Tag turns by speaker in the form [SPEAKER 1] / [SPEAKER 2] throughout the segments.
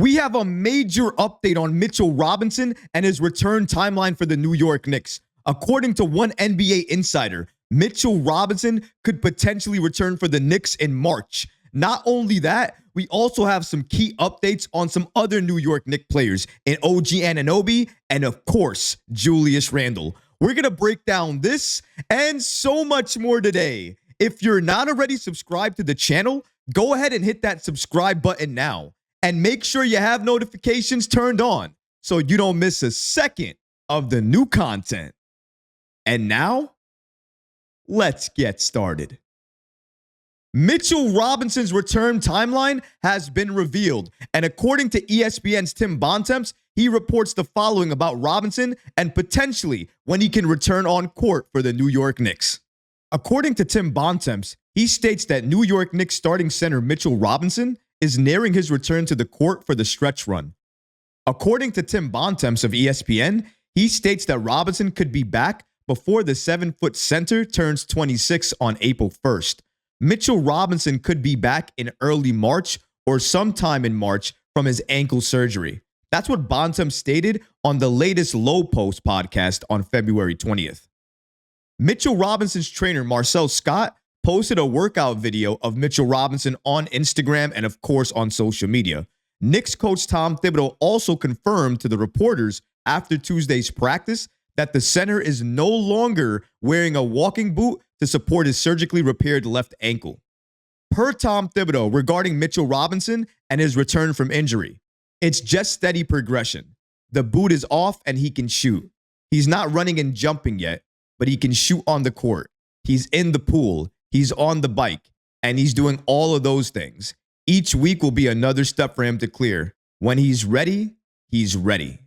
[SPEAKER 1] We have a major update on Mitchell Robinson and his return timeline for the New York Knicks. According to one NBA insider, Mitchell Robinson could potentially return for the Knicks in March. Not only that, we also have some key updates on some other New York Knicks players in OG Anunoby and, of course, Julius Randle. We're going to break down this and so much more today. If you're not already subscribed to the channel, go ahead and hit that subscribe button now. And make sure you have notifications turned on so you don't miss a second of the new content. And now, let's get started. Mitchell Robinson's return timeline has been revealed, and according to ESPN's Tim Bontemps, he reports the following about Robinson and potentially when he can return on court for the New York Knicks. According to Tim Bontemps, he states that New York Knicks starting center Mitchell Robinson is nearing his return to the court for the stretch run. According to Tim Bontemps of ESPN, he states that Robinson could be back before the 7-foot center turns 26 on April 1st. Mitchell Robinson could be back in early March or sometime in March from his ankle surgery. That's what Bontemps stated on the latest Low Post podcast on February 20th. Mitchell Robinson's trainer, Marcel Scott, posted a workout video of Mitchell Robinson on Instagram and, of course, on social media. Knicks coach Tom Thibodeau also confirmed to the reporters after Tuesday's practice that the center is no longer wearing a walking boot to support his surgically repaired left ankle. Per Tom Thibodeau regarding Mitchell Robinson and his return from injury, it's just steady progression. The boot is off and he can shoot. He's not running and jumping yet, but he can shoot on the court. He's in the pool. He's on the bike, and he's doing all of those things. Each week will be another step for him to clear. When he's ready, he's ready.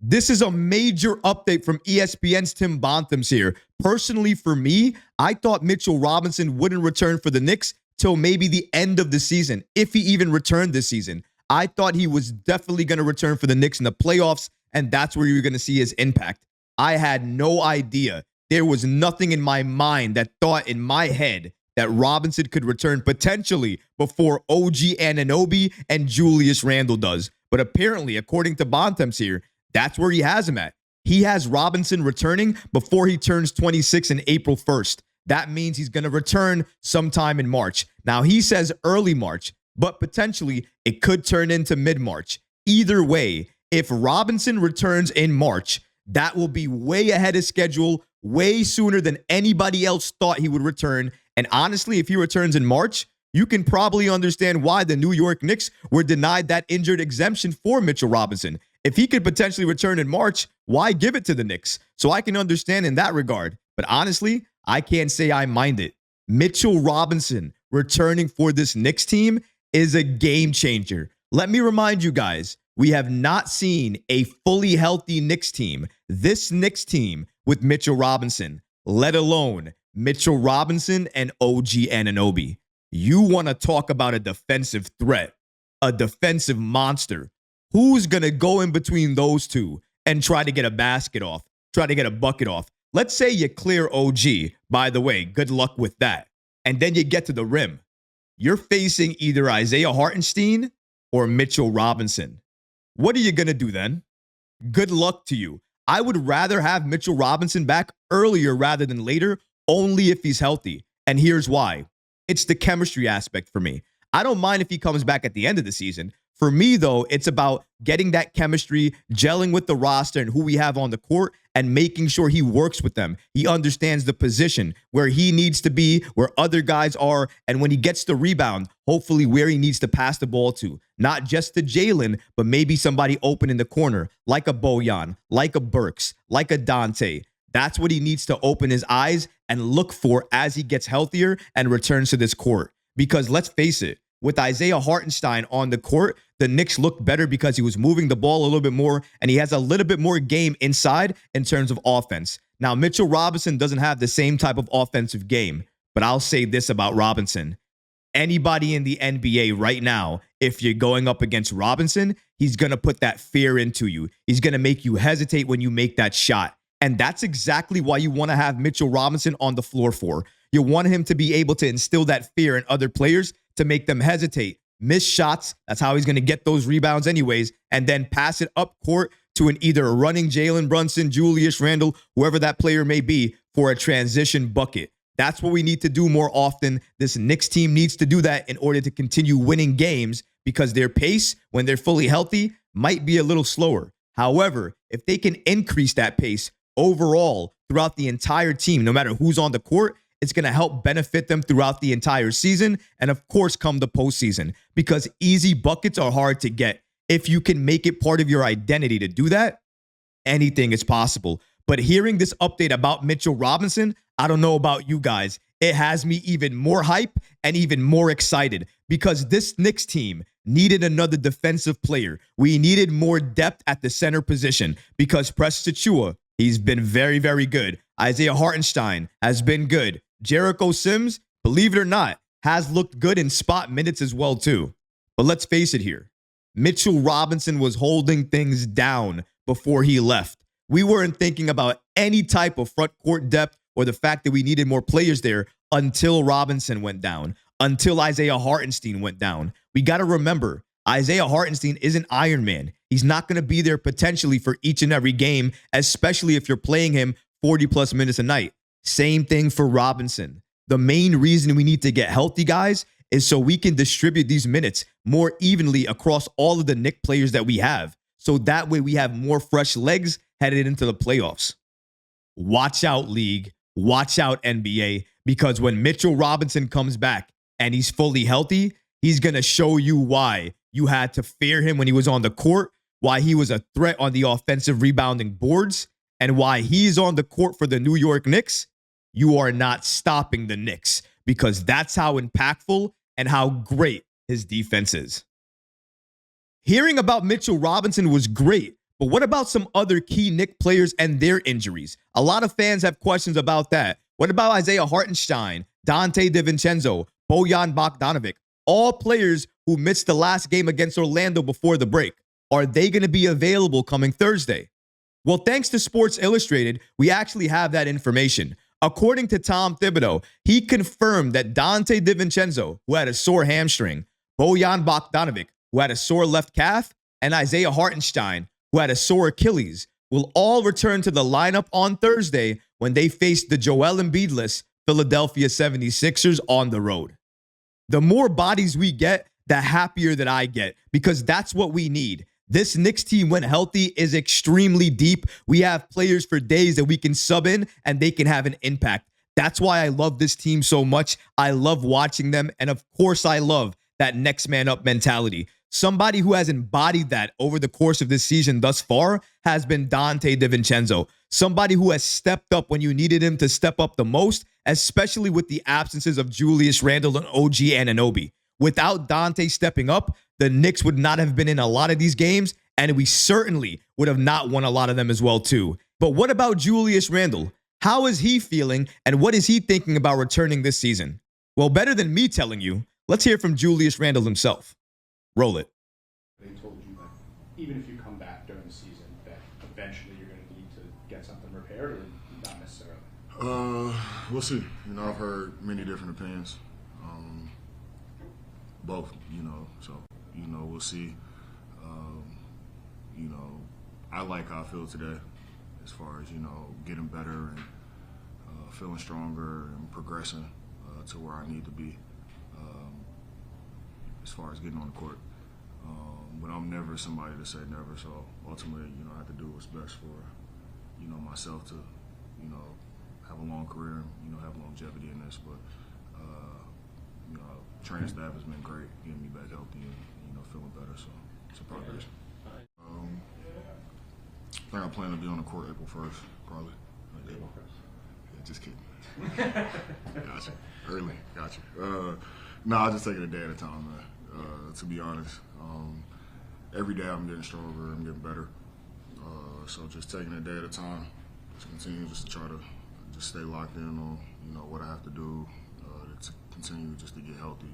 [SPEAKER 1] This is a major update from ESPN's Tim Bontemps here. Personally, for me, I thought Mitchell Robinson wouldn't return for the Knicks till maybe the end of the season, if he even returned this season. I thought he was definitely going to return for the Knicks in the playoffs, and that's where you're going to see his impact. I had no idea. There was nothing in my mind that thought in my head that Robinson could return potentially before OG Anunoby and Julius Randle does. But apparently, according to Bontemps here, that's where he has him at. He has Robinson returning before he turns 26 on April 1st. That means he's going to return sometime in March. Now, he says early March, but potentially it could turn into mid-March. Either way, if Robinson returns in March, that will be way ahead of schedule, way sooner than anybody else thought he would return. And honestly, if he returns in March, you can probably understand why the New York Knicks were denied that injured exemption for Mitchell Robinson. If he could potentially return in March, why give it to the Knicks? So I can understand in that regard. But honestly, I can't say I mind it. Mitchell Robinson returning for this Knicks team is a game changer. Let me remind you guys, we have not seen a fully healthy Knicks team, this Knicks team with Mitchell Robinson, let alone Mitchell Robinson and OG Anunoby. You want to talk about a defensive threat, a defensive monster. Who's going to go in between those two and try to get a basket off, try to get a bucket off? Let's say you clear OG. By the way, good luck with that. And then you get to the rim. You're facing either Isaiah Hartenstein or Mitchell Robinson. What are you going to do then? Good luck to you. I would rather have Mitchell Robinson back earlier rather than later, only if he's healthy. And here's why. It's the chemistry aspect for me. I don't mind if he comes back at the end of the season. For me, though, it's about getting that chemistry, gelling with the roster and who we have on the court, and making sure he works with them. He understands the position, where he needs to be, where other guys are, and when he gets the rebound, hopefully where he needs to pass the ball to. Not just to Jalen, but maybe somebody open in the corner, like a Bojan, like a Burks, like a Dante. That's what he needs to open his eyes and look for as he gets healthier and returns to this court. Because let's face it, with Isaiah Hartenstein on the court, the Knicks looked better because he was moving the ball a little bit more and he has a little bit more game inside in terms of offense. Now, Mitchell Robinson doesn't have the same type of offensive game, but I'll say this about Robinson. Anybody in the NBA right now, if you're going up against Robinson, he's going to put that fear into you. He's going to make you hesitate when you make that shot. And that's exactly why you want to have Mitchell Robinson on the floor for. You want him to be able to instill that fear in other players to make them hesitate. miss shots. That's how he's going to get those rebounds anyways, and then pass it up court to an either a running Jalen Brunson, Julius Randle, whoever that player may be, for a transition bucket. That's what we need to do more often. This Knicks team needs to do that in order to continue winning games, because their pace, when they're fully healthy, might be a little slower. However, if they can increase that pace overall throughout the entire team, no matter who's on the court, it's going to help benefit them throughout the entire season and, of course, come the postseason, because easy buckets are hard to get. If you can make it part of your identity to do that, anything is possible. But hearing this update about Mitchell Robinson, I don't know about you guys, it has me even more hype and even more excited, because this Knicks team needed another defensive player. We needed more depth at the center position, because Precious Achiuwa, he's been very, very good. Isaiah Hartenstein has been good. Jericho Sims, believe it or not, has looked good in spot minutes as well too. But let's face it here. Mitchell Robinson was holding things down before he left. We weren't thinking about any type of front court depth or the fact that we needed more players there until Robinson went down, until Isaiah Hartenstein went down. We got to remember, Isaiah Hartenstein isn't Iron Man. He's not going to be there potentially for each and every game, especially if you're playing him 40-plus minutes a night. Same thing for Robinson. The main reason we need to get healthy, guys, is so we can distribute these minutes more evenly across all of the Knicks players that we have. So that way we have more fresh legs headed into the playoffs. Watch out, League. Watch out, NBA. Because when Mitchell Robinson comes back and he's fully healthy, he's going to show you why you had to fear him when he was on the court, why he was a threat on the offensive rebounding boards, and why he's on the court for the New York Knicks. You are not stopping the Knicks, because that's how impactful and how great his defense is. Hearing about Mitchell Robinson was great, but what about some other key Knicks players and their injuries? A lot of fans have questions about that. What about Isaiah Hartenstein, Dante DiVincenzo, Bojan Bogdanovic, all players who missed the last game against Orlando before the break? Are they going to be available coming Thursday? Well, thanks to Sports Illustrated, we actually have that information. According to Tom Thibodeau, he confirmed that Dante DiVincenzo, who had a sore hamstring, Bojan Bogdanovic, who had a sore left calf, and Isaiah Hartenstein, who had a sore Achilles, will all return to the lineup on Thursday when they face the Joel Embiid-less Philadelphia 76ers on the road. The more bodies we get, the happier that I get, because that's what we need. This Knicks team, when healthy, is extremely deep. We have players for days that we can sub in and they can have an impact. That's why I love this team so much. I love watching them. And of course, I love that next man up mentality. Somebody who has embodied that over the course of this season thus far has been Dante DiVincenzo. Somebody who has stepped up when you needed him to step up the most, especially with the absences of Julius Randle and OG Anunoby. Without Dante stepping up, the Knicks would not have been in a lot of these games, and we certainly would have not won a lot of them as well too. But what about Julius Randle? How is he feeling, and what is he thinking about returning this season? Well, better than me telling you, let's hear from Julius Randle himself. Roll it.
[SPEAKER 2] They told you that even if you come back during the season, that eventually you're going to need to get something repaired, or not necessarily?
[SPEAKER 3] We'll see. I've heard many different opinions. Both, so, we'll see. I like how I feel today as far as, getting better and feeling stronger and progressing to where I need to be as far as getting on the court. But I'm never somebody to say never, so ultimately, I have to do what's best for, myself to, have a long career and, have longevity in this. But, training staff has been great, getting me back healthy and, feeling better, so it's a progress. I think I plan to be on the court April 1st, probably.
[SPEAKER 2] April 1st?
[SPEAKER 3] Yeah, just kidding. Gotcha. Early. Gotcha. I'll just take it a day at a time, man. To be honest. Every day I'm getting stronger, I'm getting better. So just taking it a day at a time. Just continue just to try to just stay locked in on, what I have to do to continue just to get healthy.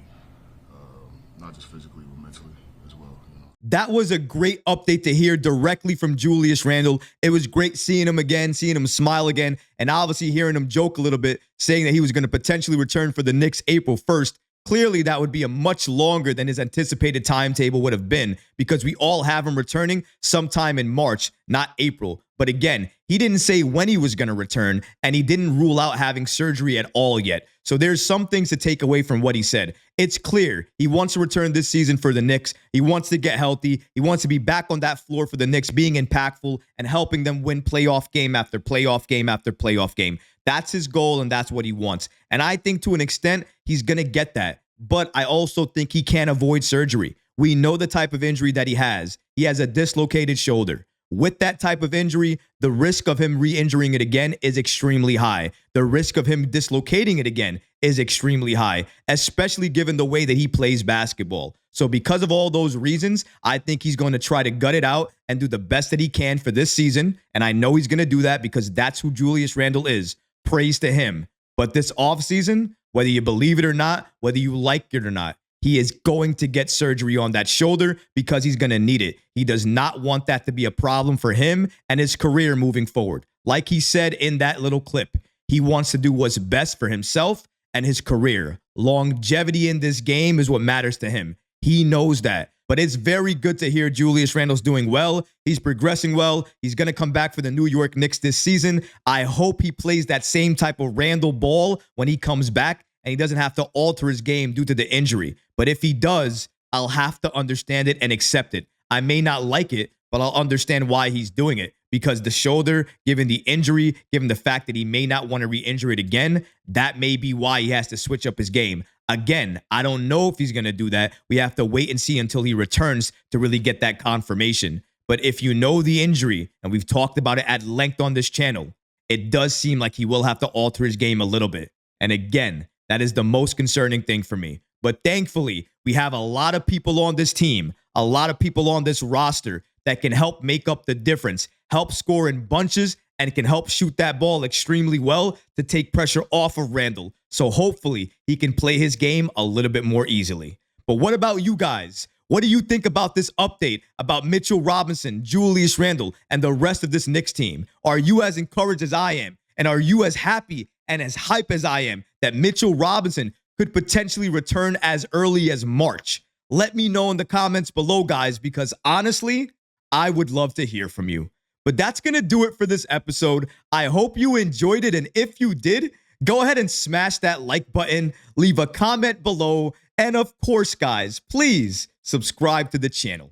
[SPEAKER 3] Not just physically, but mentally as well.
[SPEAKER 1] That was a great update to hear directly from Julius Randle. It was great seeing him again, seeing him smile again, and obviously hearing him joke a little bit, saying that he was going to potentially return for the Knicks April 1st. Clearly, that would be a much longer than his anticipated timetable would have been because we all have him returning sometime in March, not April. But again, he didn't say when he was going to return, and he didn't rule out having surgery at all yet. So there's some things to take away from what he said. It's clear he wants to return this season for the Knicks. He wants to get healthy. He wants to be back on that floor for the Knicks, being impactful and helping them win playoff game after playoff game after playoff game. That's his goal, and that's what he wants. And I think to an extent, he's going to get that. But I also think he can't avoid surgery. We know the type of injury that he has. He has a dislocated shoulder. With that type of injury, the risk of him re-injuring it again is extremely high. The risk of him dislocating it again is extremely high, especially given the way that he plays basketball. So because of all those reasons, I think he's going to try to gut it out and do the best that he can for this season. And I know he's going to do that because that's who Julius Randle is. Praise to him. But this offseason, whether you believe it or not, whether you like it or not, he is going to get surgery on that shoulder because he's going to need it. He does not want that to be a problem for him and his career moving forward. Like he said in that little clip, he wants to do what's best for himself and his career. Longevity in this game is what matters to him. He knows that. But it's very good to hear Julius Randle's doing well. He's progressing well. He's going to come back for the New York Knicks this season. I hope he plays that same type of Randle ball when he comes back and he doesn't have to alter his game due to the injury. But if he does, I'll have to understand it and accept it. I may not like it, but I'll understand why he's doing it. Because the shoulder, given the injury, given the fact that he may not want to re-injure it again, that may be why he has to switch up his game. Again, I don't know if he's going to do that. We have to wait and see until he returns to really get that confirmation. But if you know the injury, and we've talked about it at length on this channel, it does seem like he will have to alter his game a little bit. And again, that is the most concerning thing for me. But thankfully, we have a lot of people on this team, a lot of people on this roster that can help make up the difference, help score in bunches, and can help shoot that ball extremely well to take pressure off of Randle. So hopefully he can play his game a little bit more easily. But what about you guys? What do you think about this update about Mitchell Robinson, Julius Randle, and the rest of this Knicks team? Are you as encouraged as I am? And are you as happy and as hype as I am that Mitchell Robinson could potentially return as early as March? Let me know in the comments below, guys, because honestly, I would love to hear from you. But that's going to do it for this episode. I hope you enjoyed it. And if you did, go ahead and smash that like button, leave a comment below. And of course, guys, please subscribe to the channel.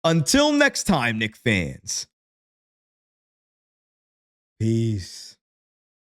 [SPEAKER 1] Until next time, Knick fans. Peace.